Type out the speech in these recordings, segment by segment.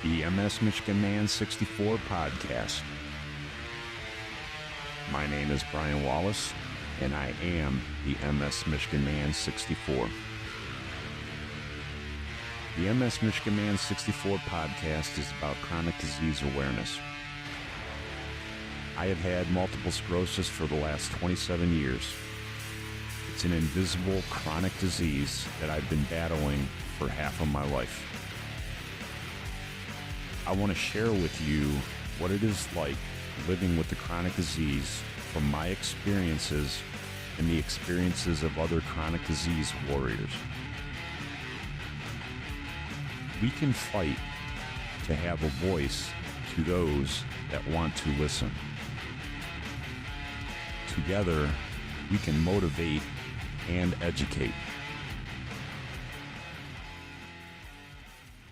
the MS Michigan Man 64 podcast. My name is Brian Wallace, and I am the MS Michigan Man 64. The MS Michigan Man 64 podcast is about chronic disease awareness. I have had multiple sclerosis for the last 27 years. It's an invisible chronic disease that I've been battling for half of my life. I want to share with you what it is like living with the chronic disease from my experiences and the experiences of other chronic disease warriors. We can fight to have a voice to those that want to listen. Together, we can motivate and educate.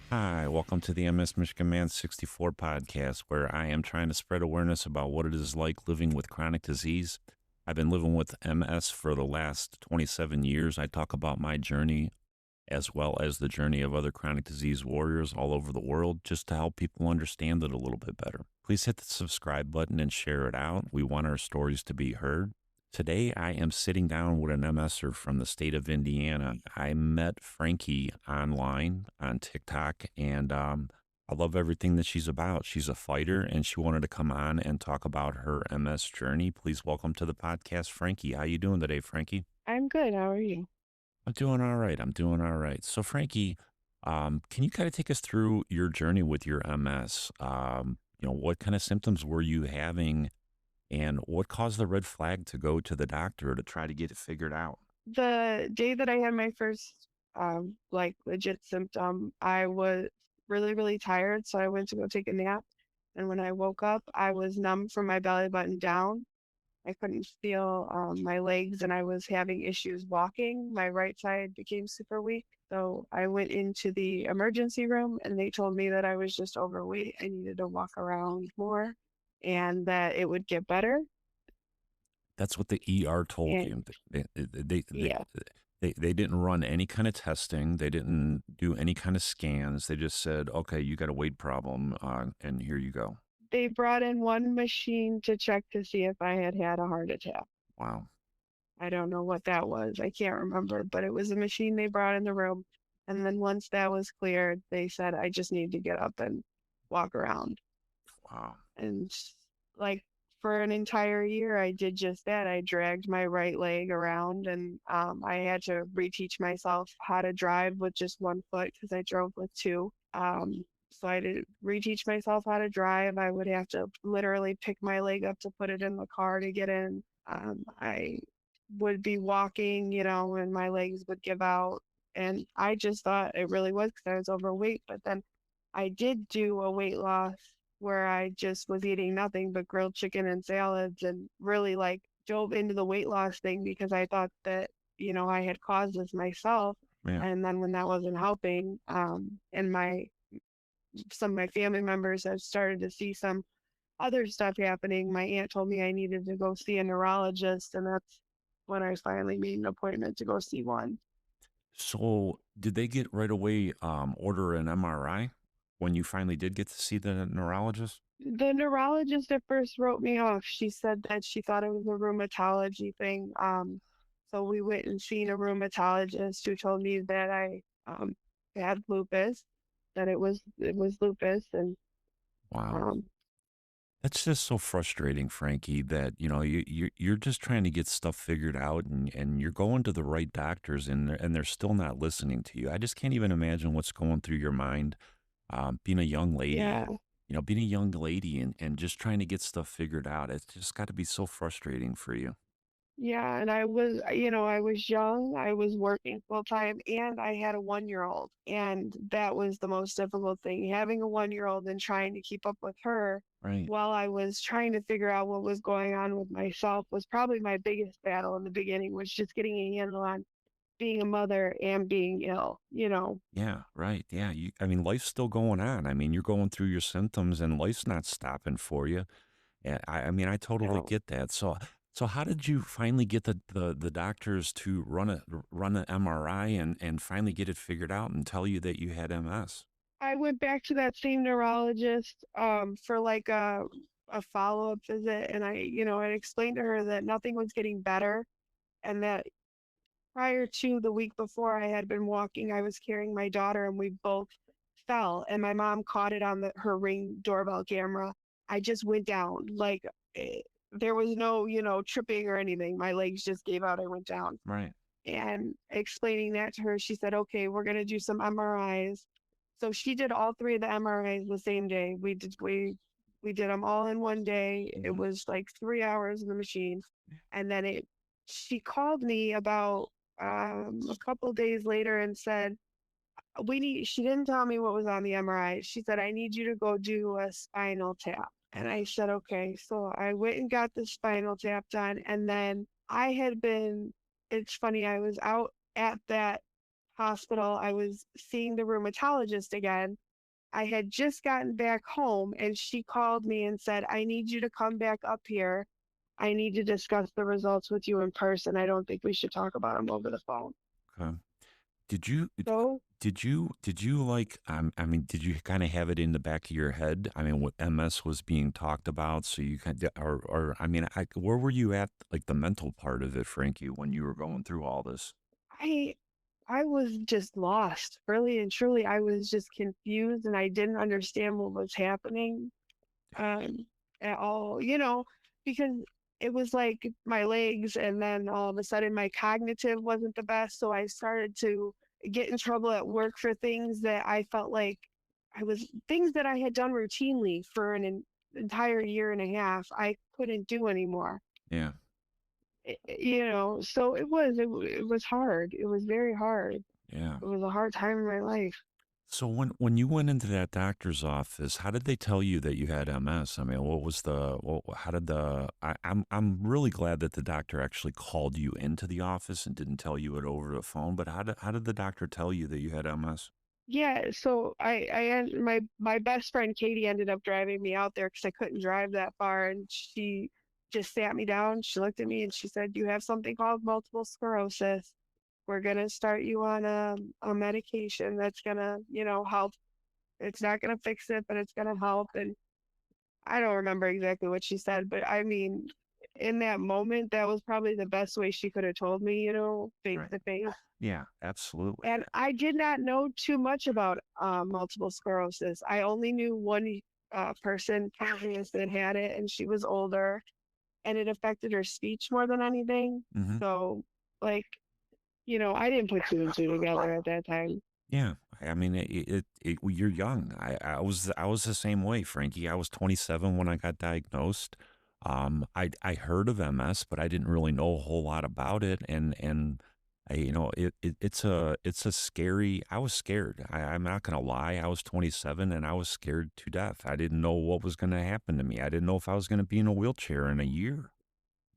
Hi, welcome to the MS Michigan Man 64 podcast, where I am trying to spread awareness about what it is like living with chronic disease. I've been living with MS for the last 27 years. I talk about my journey as well as the journey of other chronic disease warriors all over the world, just to help people understand it a little bit better. Please hit the subscribe button and share it out. We want our stories to be heard. Today, I am sitting down with an MSer from the state of Indiana. I met Franky online on TikTok, and I love everything that she's about. She's a fighter, and she wanted to come on and talk about her MS journey. Please welcome to the podcast, Franky. How you doing today, Franky? I'm good. How are you? I'm doing all right. So, Franky, can you kind of take us through your journey with your MS? What kind of symptoms were you having? And what caused the red flag to go to the doctor to try to get it figured out? The day that I had my first legit symptom, I was really, really tired. So I went to go take a nap. And when I woke up, I was numb from my belly button down. I couldn't feel my legs, and I was having issues walking. My right side became super weak. So I went into the emergency room, and they told me that I was just overweight. I needed to walk around more and that it would get better. That's what the ER told you. Yeah. They didn't run any kind of testing. They didn't do any kind of scans. They just said, okay, you got a weight problem, and here you go. They brought in one machine to check to see if I had had a heart attack. Wow. I don't know what that was. I can't remember, but it was a machine they brought in the room. And then once that was cleared, they said, I just need to get up and walk around. Wow. And for an entire year, I did just that. I dragged my right leg around, and I had to reteach myself how to drive with just one foot because I drove with two. So I had to reteach myself how to drive. I would have to literally pick my leg up to put it in the car to get in. I would be walking, and my legs would give out. And I just thought it really was because I was overweight. But then I did do a weight loss where I just was eating nothing but grilled chicken and salads, and really dove into the weight loss thing because I thought that, I had caused this myself. Yeah. And then when that wasn't helping, and some of my family members have started to see some other stuff happening, my aunt told me I needed to go see a neurologist, and that's when I finally made an appointment to go see one. So did they get right away order an MRI when you finally did get to see the neurologist? The neurologist at first wrote me off. She said that she thought it was a rheumatology thing. So we went and seen a rheumatologist who told me that I had lupus, that it was lupus, and wow. That's just so frustrating, Franky, that, you're just trying to get stuff figured out, and you're going to the right doctors, and they're still not listening to you. I just can't even imagine what's going through your mind, being a young lady, and just trying to get stuff figured out. It's just got to be so frustrating for you. Yeah, and I was young, I was working full time, and I had a 1-year-old. And that was the most difficult thing, having a 1-year-old and trying to keep up with her. Right. While I was trying to figure out what was going on with myself was probably my biggest battle in the beginning, was just getting a handle on being a mother and being ill, Yeah, right. Yeah. Life's still going on. You're going through your symptoms, and life's not stopping for you. Yeah, I totally get that. So how did you finally get the doctors to run an MRI and finally get it figured out and tell you that you had MS? I went back to that same neurologist for like a follow-up visit, and I explained to her that nothing was getting better, and that prior to the week before I had been walking, I was carrying my daughter and we both fell, and my mom caught it on her Ring doorbell camera. I just went down like eh, there was no tripping or anything. My legs just gave out. I went down. Right. And explaining that to her, she said, "Okay, we're gonna do some MRIs." So she did all three of the MRIs the same day. We did them all in one day. It Mhm. was like 3 hours in the machine, and then it. She called me about a couple days later and said, "We need." She didn't tell me what was on the MRI. She said, "I need you to go do a spinal tap." And I said, "Okay." So I went and got the spinal tap done, and then I had been. It's funny. I was out at that hospital. I was seeing the rheumatologist again. I had just gotten back home and she called me and said, "I need you to come back up here. I need to discuss the results with you in person. I don't think we should talk about them over the phone." Okay. Did you So, did you like I mean did you kind of have it in the back of your head? I mean what MS was being talked about, so you kind of, or I mean where were you at like the mental part of it, Frankie, when you were going through all this? I I was just lost. Really and truly, I was just confused and I didn't understand what was happening um at all, because it was like my legs and then all of a sudden my cognitive wasn't the best, so I started to get in trouble at work for things that I felt like I was things that I had done routinely for an entire year and a half, I couldn't do anymore. Yeah. So it was hard. It was very hard. Yeah. It was a hard time in my life. So when you went into that doctor's office, how did they tell you that you had MS? I mean, what was the how did I'm really glad that the doctor actually called you into the office and didn't tell you it over the phone, but how did the doctor tell you that you had MS? Yeah, so my best friend Katie ended up driving me out there because I couldn't drive that far, and she just sat me down. She looked at me and she said, "You have something called multiple sclerosis. We're gonna start you on a medication that's gonna help. It's not gonna fix it, but it's gonna help." And I don't remember exactly what she said, but I mean, in that moment, that was probably the best way she could have told me face Right. to face. Yeah, absolutely. And I did not know too much about multiple sclerosis. I only knew one person, Carrius, that had it, and she was older, and it affected her speech more than anything. Hmm. So, like, I didn't put two and two together at that time. Yeah, I mean, you're young. I was the same way, Frankie. I was 27 when I got diagnosed. I heard of MS, but I didn't really know a whole lot about it, and it's a scary. I was scared. I'm not gonna lie. I was 27 and I was scared to death. I didn't know what was gonna happen to me. I didn't know if I was gonna be in a wheelchair in a year.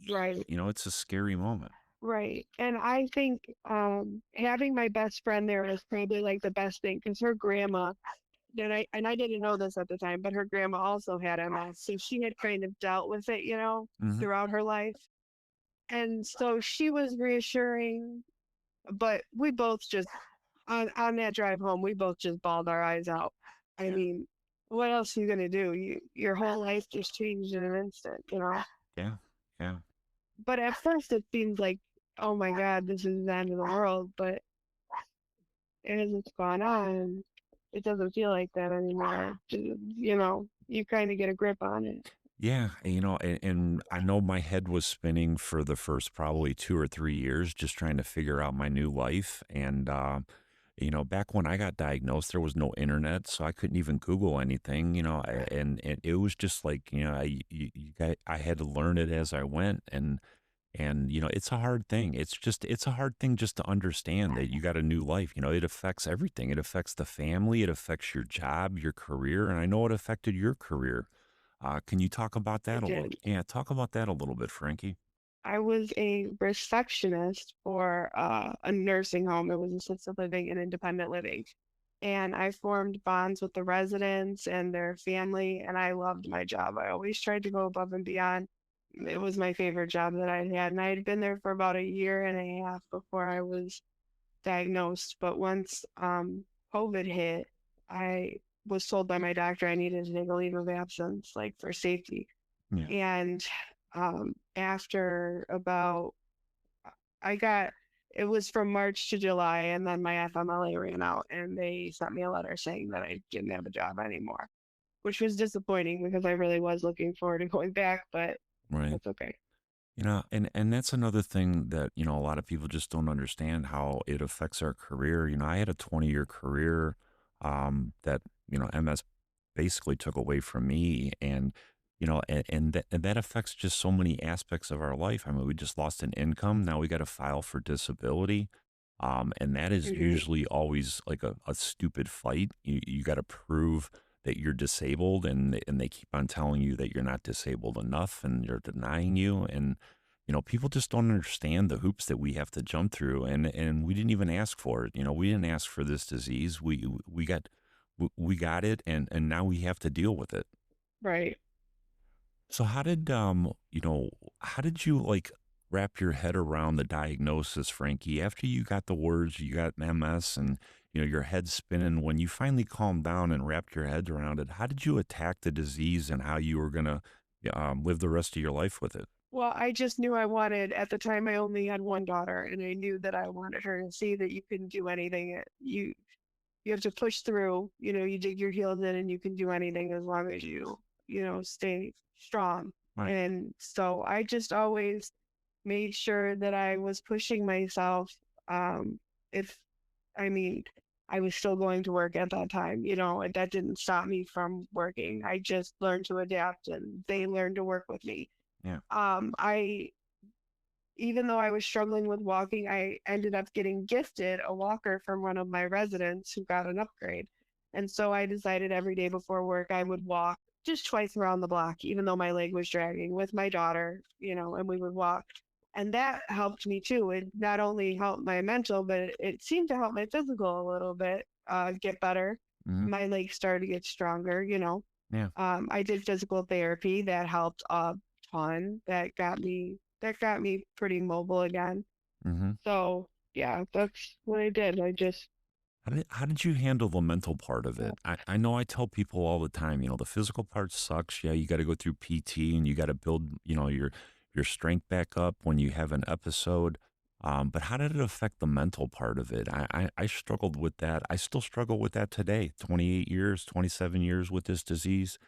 Right, It's a scary moment. right. And I think having my best friend there was probably like the best thing because her grandma, and I didn't know this at the time, but her grandma also had MS, so she had kind of dealt with it Hmm. throughout her life. And so she was reassuring, but we both just on that drive home, we both just bawled our eyes out. I Yeah, mean, what else are you gonna do? Your whole life just changed in an instant. yeah, yeah. But at first it seems like, oh my God, this is the end of the world. But as it's gone on, it doesn't feel like that anymore. You kind of get a grip on it. Yeah, and I know my head was spinning for the first probably 2 or 3 years, just trying to figure out my new life. And back when I got diagnosed, there was no internet, so I couldn't even Google anything. And it was just like I had to learn it as I went, and it's a hard thing. It's a hard thing just to understand that you got a new life. It affects everything. It affects the family. It affects your job, your career, and I know it affected your career. Can you talk about that It a little? did. Yeah, talk about that a little bit, Frankie. I was a receptionist for a nursing home. It was assisted living and independent living. And I formed bonds with the residents and their family, and I loved my job. I always tried to go above and beyond. It was my favorite job that I had, and I had been there for about a year and a half before I was diagnosed. But once COVID hit, I was told by my doctor I needed to take a leave of absence, like for safety. Yeah. And after about, I got, it was from March to July, and then my FMLA ran out, and they sent me a letter saying that I didn't have a job anymore, which was disappointing because I really was looking forward to going back, but Right. that's okay. And that's another thing that, a lot of people just don't understand how it affects our career. I had a 20-year career that, MS basically took away from me. And, and that affects just so many aspects of our life. I mean, we just lost an income. Now we got to file for disability. And that is Hmm. usually always like a stupid fight. You got to prove that you're disabled, and they keep on telling you that you're not disabled enough, and you're denying you. And people just don't understand the hoops that we have to jump through, and we didn't even ask for it. We didn't ask for this disease. We got it, and now we have to deal with it. Right. So how did you like wrap your head around the diagnosis, Frankie? After you got the words, you got MS, and your head spinning. When you finally calmed down and wrapped your head around it, how did you attack the disease and how you were gonna live the rest of your life with it? Well, I just knew I wanted, at the time, I only had one daughter, and I knew that I wanted her to see that you can do anything. You have to push through, you dig your heels in and you can do anything as long as you stay strong. Right. And so I just always made sure that I was pushing myself. If, I mean, I was still going to work at that time, and that didn't stop me from working. I just learned to adapt and they learned to work with me. Yeah. I Even though I was struggling with walking, I ended up getting gifted a walker from one of my residents who got an upgrade. And so I decided every day before work I would walk just twice around the block, even though my leg was dragging with my daughter, and we would walk. And that helped me too. It not only helped my mental, but it seemed to help my physical a little bit get better. Hmm. My legs started to get stronger. Yeah. I did physical therapy that helped a ton. That got me pretty mobile again. Hmm. So yeah, that's what I did. I just How did you handle the mental part of it? I know I tell people all the time, the physical part sucks. Yeah, you got to go through PT and you got to build, your strength back up when you have an episode. But how did it affect the mental part of it? I struggled with that. I still struggle with that today. 28 years, 27 years with this disease.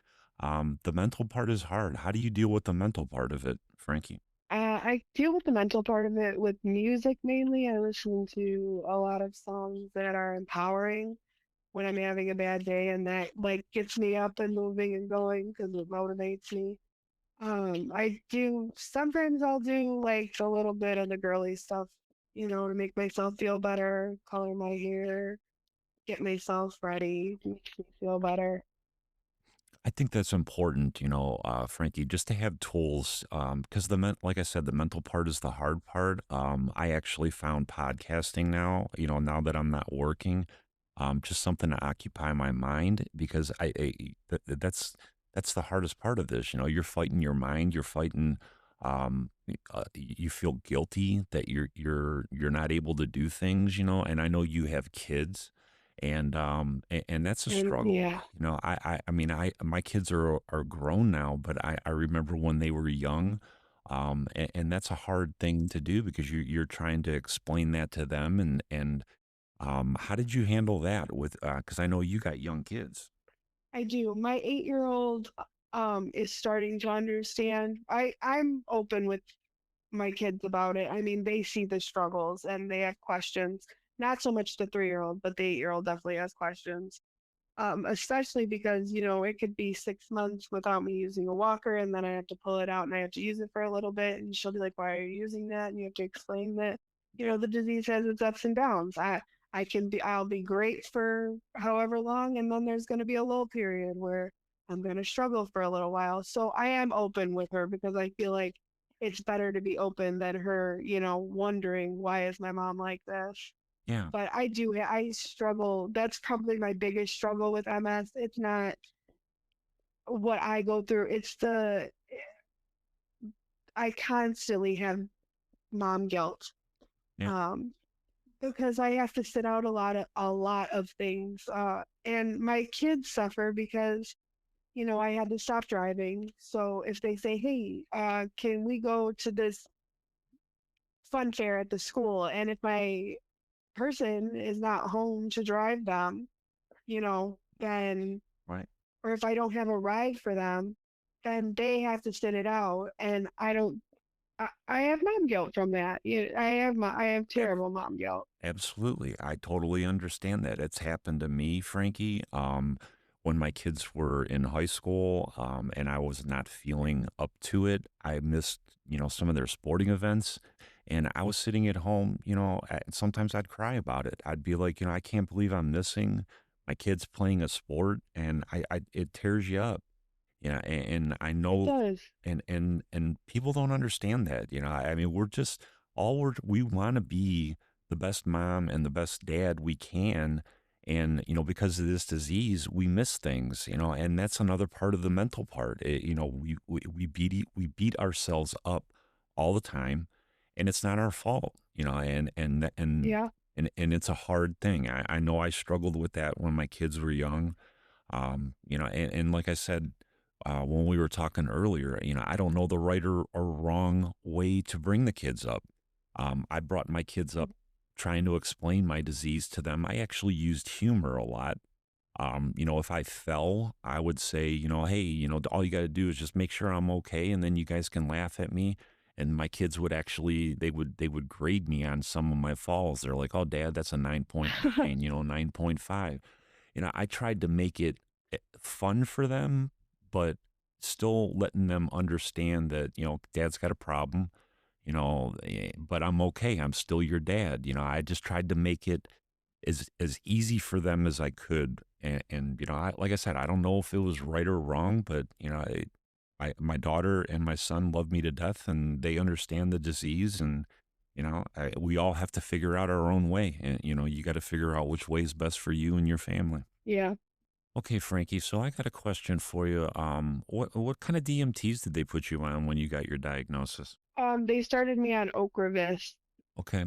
The mental part is hard. How do you deal with the mental part of it, Frankie? I deal with the mental part of it with music mainly. I listen to a lot of songs that are empowering when I'm having a bad day, and that like gets me up and moving and going because it motivates me. I do sometimes I'll do like a little bit of the girly stuff, to make myself feel better, color my hair, get myself ready, makes me feel better. I think that's important, Frankie, just to have tools. Because like I said, the mental part is the hard part. I actually found podcasting now, now that I'm not working, just something to occupy my mind because that's the hardest part of this. You're fighting your mind. You're fighting. You feel guilty that you're not able to do things, and I know you have kids, and that's a And struggle. yeah, I mean, my kids are grown now, but I remember when they were young, and that's a hard thing to do because you're trying to explain that to them, and how did you handle that with? Because I know you got young kids. I do. My 8-year-old is starting to understand. I'm open with my kids about it. I mean, they see the struggles and they have questions. Not so much the 3-year-old, but the 8-year-old definitely has questions. Especially because, it could be 6 months without me using a walker, and then I have to pull it out and I have to use it for a little bit. And she'll be like, "Why are you using that?" And you have to explain that, the disease has its ups and downs. I'll be great for however long, and then there's going to be a lull period where I'm going to struggle for a little while. So I am open with her because I feel like it's better to be open than her, wondering, why is my mom like this? Yeah, But I struggle. That's probably my biggest struggle with MS. It's not what I go through. I constantly have mom guilt. yeah, Um, because I have to sit out a lot of things. And my kids suffer because, I had to stop driving. So if they say, "Hey, can we go to this fun fair at the school?" And if my person is not home to drive them, then, Right. or if I don't have a ride for them, then they have to sit it out. And I have mom guilt from that. I have terrible mom guilt. Absolutely. I totally understand that. It's happened to me, Frankie, when my kids were in high school, and I was not feeling up to it. I missed, some of their sporting events, and I was sitting at home, sometimes I'd cry about it. I'd be like, I can't believe I'm missing my kids playing a sport, and it tears you up. Yeah, and I It know, does. and people don't understand that. I mean, we're just we want to be the best mom and the best dad we can, and because of this disease, we miss things. And that's another part of the mental part. We beat ourselves up all the time, and it's not our fault. Yeah. And it's a hard thing. I know I struggled with that when my kids were young. And like I said, when we were talking earlier, I don't know the right or wrong way to bring the kids up. I brought my kids up trying to explain my disease to them. I actually used humor a lot. If I fell, I would say, hey, all you got to do is just make sure I'm okay, and then you guys can laugh at me. And my kids would actually, they would grade me on some of my falls. They're like, oh, Dad, that's a 9.9, 9.5. I tried to make it fun for them, but still letting them understand that, Dad's got a problem, but I'm okay. I'm still your dad. I just tried to make it as easy for them as I could. And like I said, I don't know if it was right or wrong, but my daughter and my son love me to death, and they understand the disease, and we all have to figure out our own way, and you got to figure out which way is best for you and your family. Yeah. Okay, Frankie. So I got a question for you. What kind of DMTs did they put you on when you got your diagnosis? They started me on Ocrevus. Okay,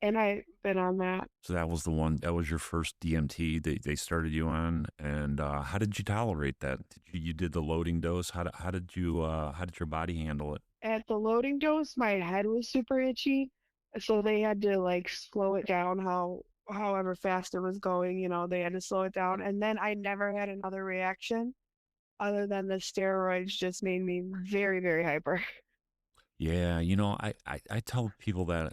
And I've been on that. so that was the one. That was your first DMT they started you on, and how did you tolerate that? You did the loading dose? How did your body handle it? At the loading dose, my head was super itchy, so they had to like slow it down however fast it was going, they had to slow it down. And then I never had another reaction other than the steroids just made me very, very hyper. Yeah, I tell people that.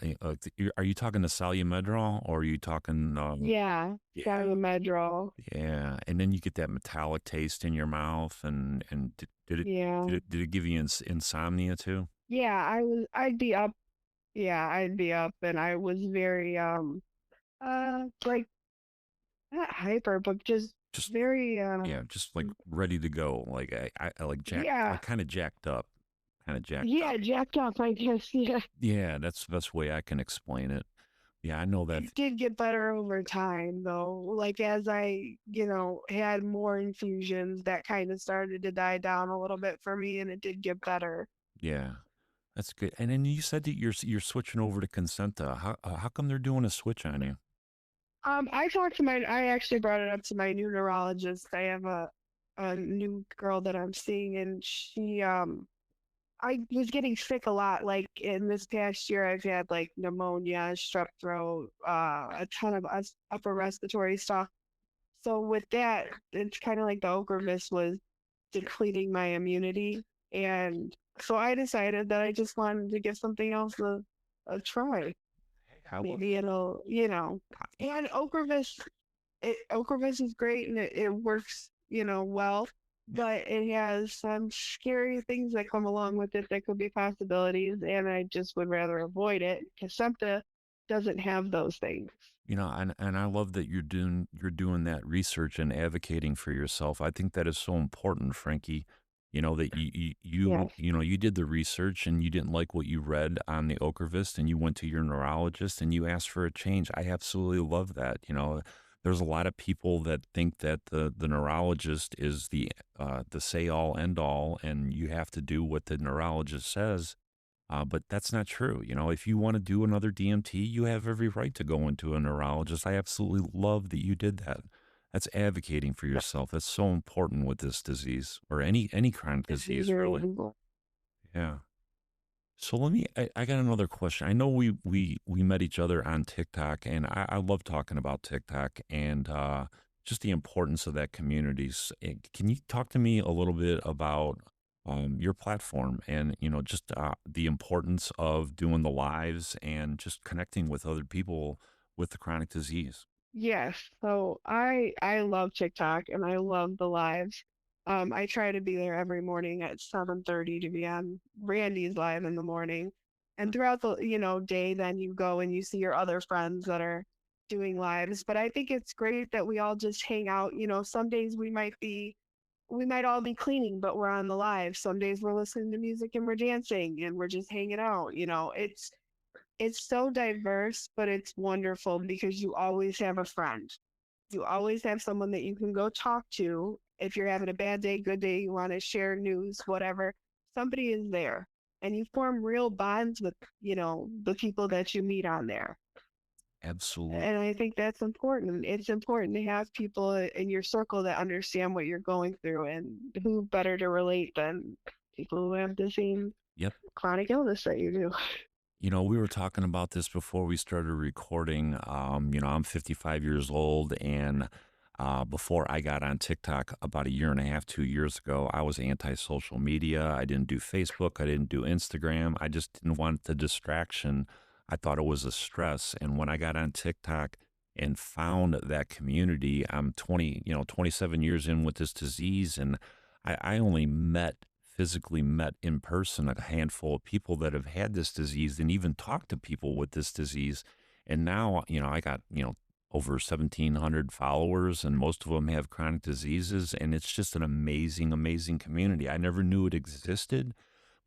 Are you talking to Salumedrol or are you talking? Yeah, Yeah. Medrol. Yeah, and then you get that metallic taste in your mouth, and did it Yeah. did it give you insomnia too? Yeah, I'd be up. Yeah, I'd be up and I was very like not hyper, but just Just very yeah, just like ready to go. Like I like yeah. like kind of jacked up, kind of jacked Yeah, up. jacked up, I guess. Yeah. Yeah, that's the best way I can explain it. Yeah, I know that. It did get better over time, though. Like as I, had more infusions, that kind of started to die down a little bit for me, and it did get better. Yeah, that's good. And then you said that you're switching over to Consenta. How come they're doing a switch on you? I actually brought it up to my new neurologist. I have a new girl that I'm seeing, and I was getting sick a lot. Like in this past year, I've had like pneumonia, strep throat, a ton of upper respiratory stuff. So with that, it's kind of like the Ocrevus was depleting my immunity. And so I decided that I just wanted to give something else a try. I will. Maybe it'll, and Ocrevus is great and it works, well, but it has some scary things that come along with it that could be possibilities. And I just would rather avoid it because SEPTA doesn't have those things. And I love that you're doing that research and advocating for yourself. I think that is so important, Frankie. That Yes. you did the research and you didn't like what you read on the Ocrevus and you went to your neurologist and you asked for a change. I absolutely love that. There's a lot of people that think that the neurologist is the say all end all, and you have to do what the neurologist says. But that's not true. If you want to do another DMT, you have every right to go into a neurologist. I absolutely love that you did that. That's advocating for yourself. That's so important with this disease or any chronic It's disease, very really. Yeah. So I got another question. I know we met each other on TikTok, and I love talking about TikTok and just the importance of that community. Can you talk to me a little bit about your platform and, just the importance of doing the lives and just connecting with other people with the chronic disease? Yes, so I love TikTok and I love the lives. I try to be there every morning at 7:30 to be on Randy's live in the morning. And throughout the, day, then you go and you see your other friends that are doing lives. But I think it's great that we all just hang out. Some days we might all be cleaning, but we're on the live. Some days we're listening to music and we're dancing and we're just hanging out. It's so diverse, but it's wonderful because you always have a friend. You always have someone that you can go talk to. If you're having a bad day, good day, you want to share news, whatever, somebody is there. And you form real bonds with, the people that you meet on there. Absolutely. And I think that's important. It's important to have people in your circle that understand what you're going through, and who better to relate than people who have the same Yep. chronic illness that you do. We were talking about this before we started recording. I'm 55 years old, and before I got on TikTok about a year and a half, 2 years ago, I was anti-social media. I didn't do Facebook. I didn't do Instagram. I just didn't want the distraction. I thought it was a stress. And when I got on TikTok and found that community, I'm 27 years in with this disease, and I only physically met in person a handful of people that have had this disease and even talked to people with this disease. And now, I got, over 1,700 followers, and most of them have chronic diseases. And it's just an amazing, amazing community. I never knew it existed,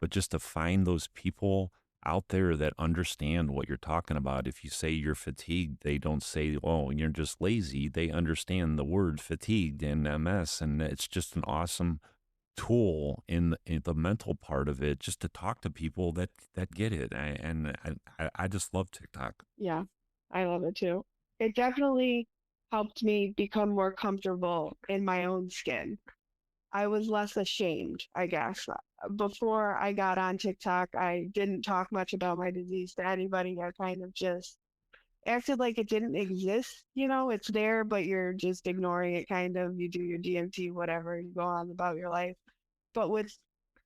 but just to find those people out there that understand what you're talking about. If you say you're fatigued, they don't say, oh, you're just lazy. They understand the word fatigued and MS. And it's just an awesome tool in the mental part of it, just to talk to people that get it. I just love TikTok. Yeah, I love it too. It definitely helped me become more comfortable in my own skin. I was less ashamed, I guess. Before I got on TikTok, I didn't talk much about my disease to anybody. I kind of just acted like it didn't exist. It's there, but you're just ignoring it, kind of. You do your DMT, whatever, you go on about your life. But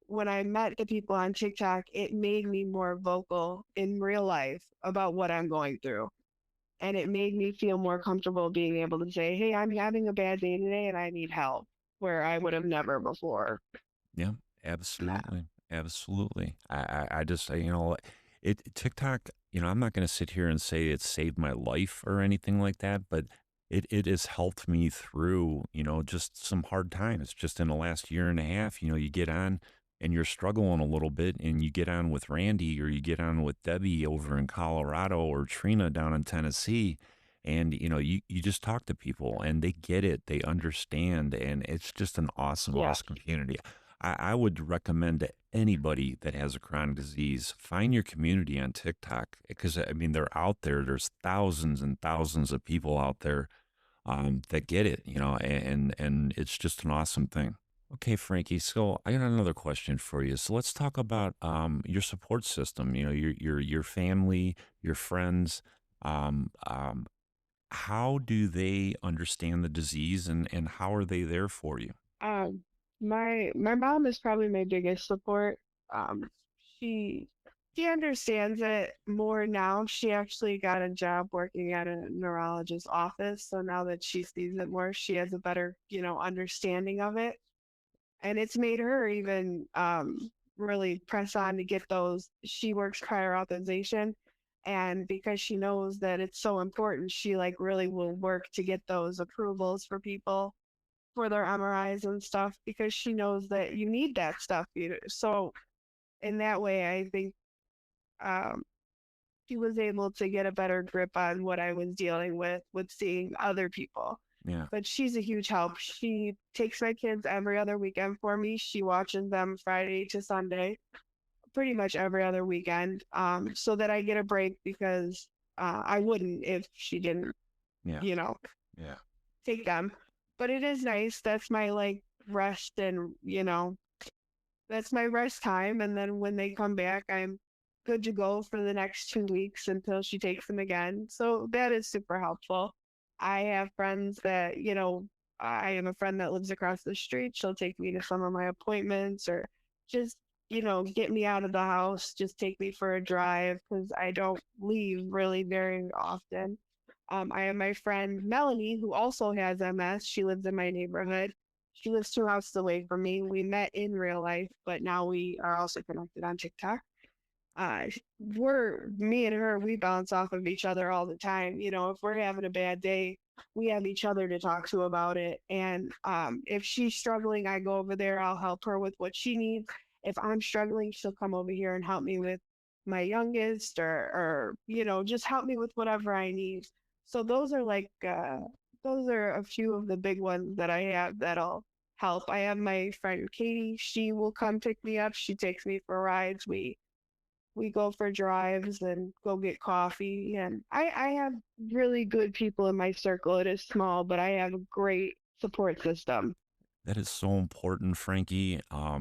when I met the people on TikTok, it made me more vocal in real life about what I'm going through. And it made me feel more comfortable being able to say, hey, I'm having a bad day today and I need help, where I would have never before. Yeah, absolutely, absolutely. I just it TikTok. I'm not going to sit here and say it saved my life or anything like that, but it has helped me through just some hard times. Just in the last year and a half, you get on and you're struggling a little bit, and you get on with Randy or you get on with Debbie over in Colorado or Trina down in Tennessee. And you just talk to people and they get it, they understand, and it's just an awesome, Yeah. awesome community. I would recommend to anybody that has a chronic disease, find your community on TikTok, because I mean they're out there. There's thousands and thousands of people out there that get it, and it's just an awesome thing. Okay, Frankie. So I got another question for you. So let's talk about your support system. Your family, your friends. Um, um, how do they understand the disease, and how are they there for you? Um, my mom is probably my biggest support. Um, she she understands it more now. She actually got a job working at a neurologist's office, so now that she sees it more, she has a better, understanding of it. And it's made her even really press on to get those. She works prior authorization, and because she knows that it's so important, she like really will work to get those approvals for people for their MRIs and stuff, because she knows that you need that stuff. So in that way, I think um, she was able to get a better grip on what I was dealing with seeing other people. Yeah. But she's a huge help. She takes my kids every other weekend for me. She watches them Friday to Sunday. pretty much every other weekend, so that I get a break because I wouldn't if she didn't, Yeah. you know, Yeah. take them. But it is nice. That's my like rest and, that's my rest time. And then when they come back, I'm good to go for the next 2 weeks until she takes them again. So that is super helpful. I have friends that, I have a friend that lives across the street. She'll take me to some of my appointments or just, get me out of the house, just take me for a drive because I don't leave really very often. I have my friend Melanie, who also has MS. She lives in my neighborhood. She lives 2 houses away from me. We met in real life, but now we are also connected on TikTok. Me and her, we bounce off of each other all the time. If we're having a bad day, we have each other to talk to about it. And if she's struggling, I go over there, I'll help her with what she needs. If I'm struggling, she'll come over here and help me with my youngest or just help me with whatever I need. So those are a few of the big ones that I have that'll help. I have my friend Katie. She will come pick me up. She takes me for rides. We go for drives and go get coffee. And I have really good people in my circle. It is small, but I have a great support system. That is so important, Frankie. I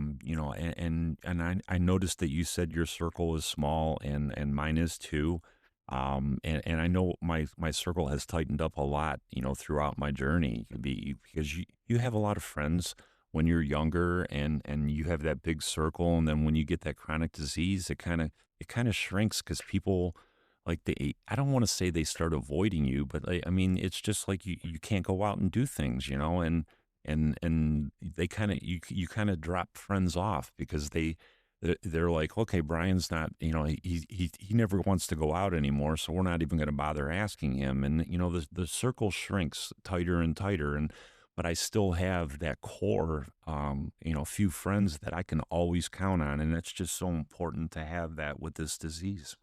noticed that you said your circle is small, and mine is too. And I know my circle has tightened up a lot, throughout my journey, because you have a lot of friends when you're younger, and you have that big circle, and then when you get that chronic disease, it kind of shrinks because people, like, I don't want to say they start avoiding you, but I mean it's just like you can't go out and do things, and they kind of you kind of drop friends off because they're like, okay, Brian's not, he never wants to go out anymore, so we're not even going to bother asking him. And the circle shrinks tighter and tighter, and but I still have that core, few friends that I can always count on, and it's just so important to have that with this disease.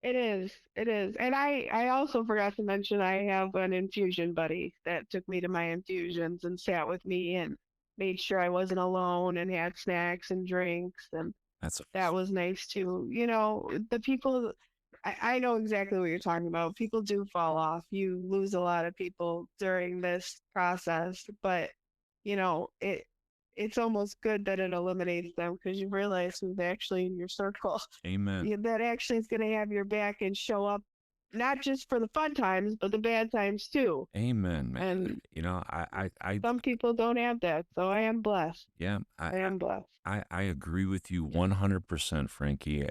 It is. It is. And I also forgot to mention I have an infusion buddy that took me to my infusions and sat with me and made sure I wasn't alone and had snacks and drinks. And That's that was nice too. The people, I know exactly what you're talking about. People do fall off. You lose a lot of people during this process, but it's almost good that it eliminates them because you realize who's actually in your circle. Amen. That actually is going to have your back and show up not just for the fun times, but the bad times too. Amen, man. And I some people don't have that. So I am blessed. yeah, I am blessed. I agree with you 100%, Frankie.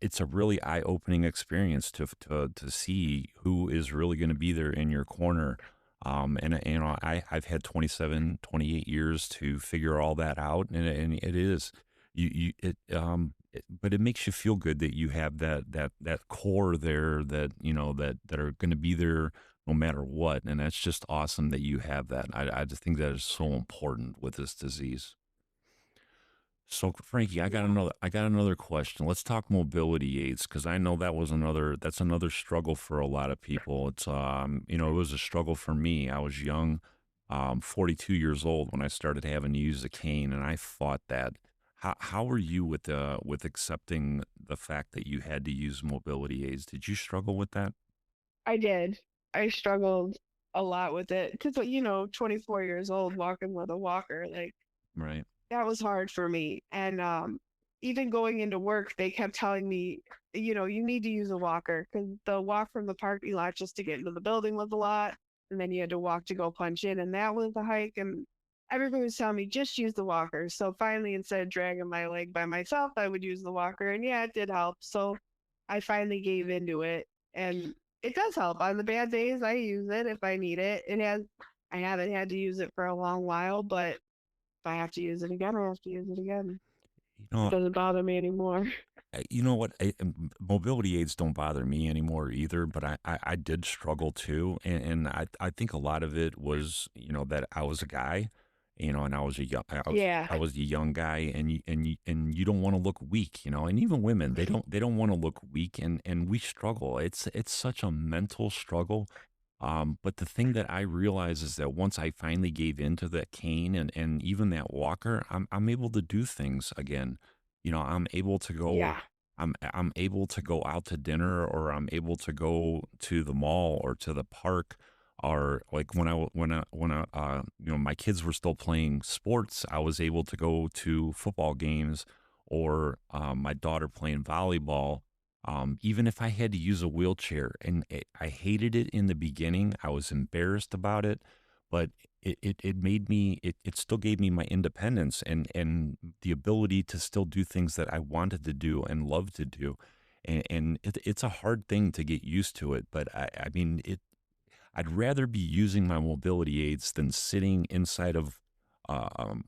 It's a really eye-opening experience to see who is really going to be there in your corner. I've had 27, 28 years to figure all that out, and it is but it makes you feel good that you have that core there that are going to be there no matter what, and that's just awesome that you have that. I just think that is so important with this disease. So, Frankie, Yeah. I got another question. Let's talk mobility aids because I know that's another struggle for a lot of people. It was a struggle for me. I was young, 42 years old when I started having to use a cane, and I fought that. How were you with accepting the fact that you had to use mobility aids? Did you struggle with that? I did. I struggled a lot with it because, 24 years old walking with a walker, like Right. that was hard for me. And even going into work, they kept telling me, you need to use a walker because the walk from the parking lot just to get into the building was a lot. And then you had to walk to go punch in, and that was a hike. And everybody was telling me, just use the walker. So finally, instead of dragging my leg by myself, I would use the walker. And yeah, it did help. So I finally gave into it. And it does help. On the bad days, I use it if I need it. I haven't had to use it for a long while, but if I have to use it again, I have to use it again. You It know, doesn't bother me anymore. You know what? Mobility aids don't bother me anymore either, but I did struggle too. And I think a lot of it was, that I was a guy, and Yeah. I was a young guy, and you don't want to look weak, and even women, they don't want to look weak, and we struggle. It's such a mental struggle. But the thing that I realize is that once I finally gave into that cane and even that walker, I'm able to do things again. I'm able to go. Yeah. I'm able to go out to dinner, or I'm able to go to the mall or to the park, or like my kids were still playing sports, I was able to go to football games, or my daughter playing volleyball. Even if I had to use a wheelchair, and I hated it in the beginning, I was embarrassed about it, but it made me, it still gave me my independence, and the ability to still do things that I wanted to do and love to do. And it's a hard thing to get used to it, but I mean, I'd rather be using my mobility aids than sitting inside of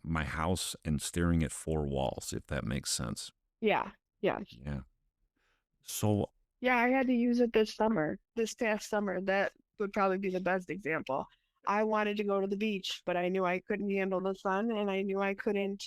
my house and staring at four walls, if that makes sense. Yeah. Yeah. Yeah. So, Yeah, I had to use it this summer, this past summer. That would probably be the best example. I wanted to go to the beach, but I knew I couldn't handle the sun and I knew I couldn't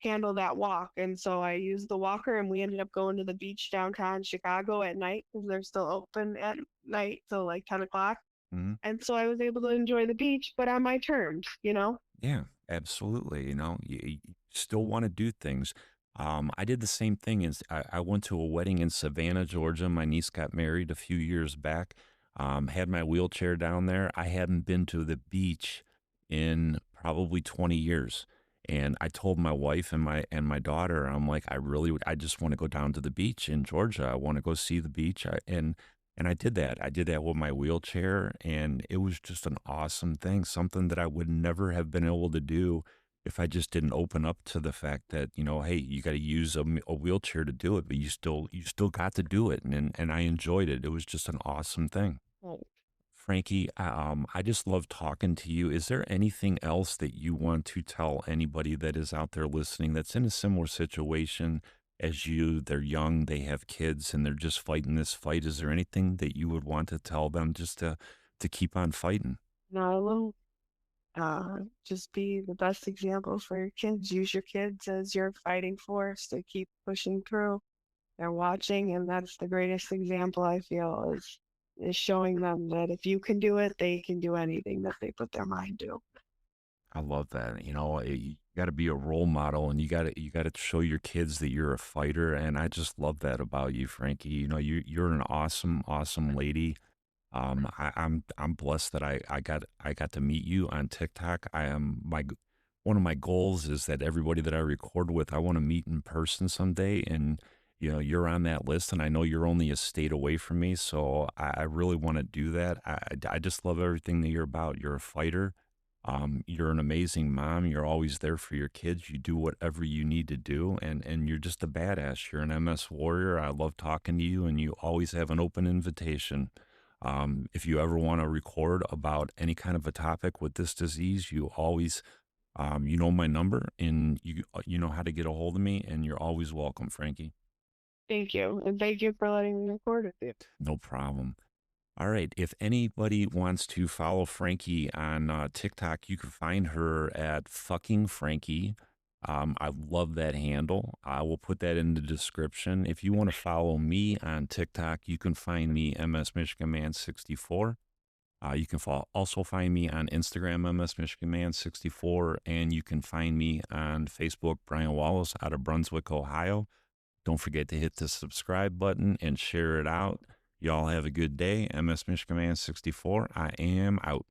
handle that walk. And so I used the walker and we ended up going to the beach downtown Chicago at night because they're still open at night till like 10 o'clock. mhm. And so I was able to enjoy the beach, but on my terms, you know? Yeah, absolutely. You still want to do things. I did the same thing. I went to a wedding in Savannah, Georgia. My niece got married a few years back. Had my wheelchair down there. I hadn't been to the beach in probably 20 years. And I told my wife and my daughter, I'm like, I just want to go down to the beach in Georgia. I want to go see the beach. And I did that. I did that with my wheelchair, and it was just an awesome thing, something that I would never have been able to do if I just didn't open up to the fact that, hey, you got to use a wheelchair to do it, but you still got to do it, and I enjoyed it. It was just an awesome thing. Right. Frankie, I just love talking to you. Is there anything else that you want to tell anybody that is out there listening that's in a similar situation as you? They're young, they have kids, and they're just fighting this fight. Is there anything that you would want to tell them just to keep on fighting? Not alone. Just be the best example for your kids. Use your kids as your fighting force to keep pushing through. They're watching, and that's the greatest example I feel is showing them that if you can do it, they can do anything that they put their mind to. I love that. You got to be a role model, and you got to show your kids that you're a fighter. And I just love that about you, Frankie. You're an awesome, awesome lady. I'm blessed that I got to meet you on TikTok. One of my goals is that everybody that I record with, I want to meet in person someday. And you're on that list, and I know you're only a state away from me, so I really want to do that. I just love everything that you're about. You're a fighter. You're an amazing mom. You're always there for your kids. You do whatever you need to do, and you're just a badass. You're an MS warrior. I love talking to you, and you always have an open invitation. If you ever want to record about any kind of a topic with this disease, you always, you know my number, and you know how to get a hold of me, and you're always welcome, Frankie. Thank you. And thank you for letting me record with you. No problem. All right. If anybody wants to follow Frankie on TikTok, you can find her at fucking Frankie. I love that handle. I will put that in the description. If you want to follow me on TikTok, you can find me MS Michigan Man 64. You can also find me on Instagram, MS Michigan Man 64, and you can find me on Facebook, Brian Wallace out of Brunswick, Ohio. Don't forget to hit the subscribe button and share it out. Y'all have a good day. MS Michigan Man 64. I am out.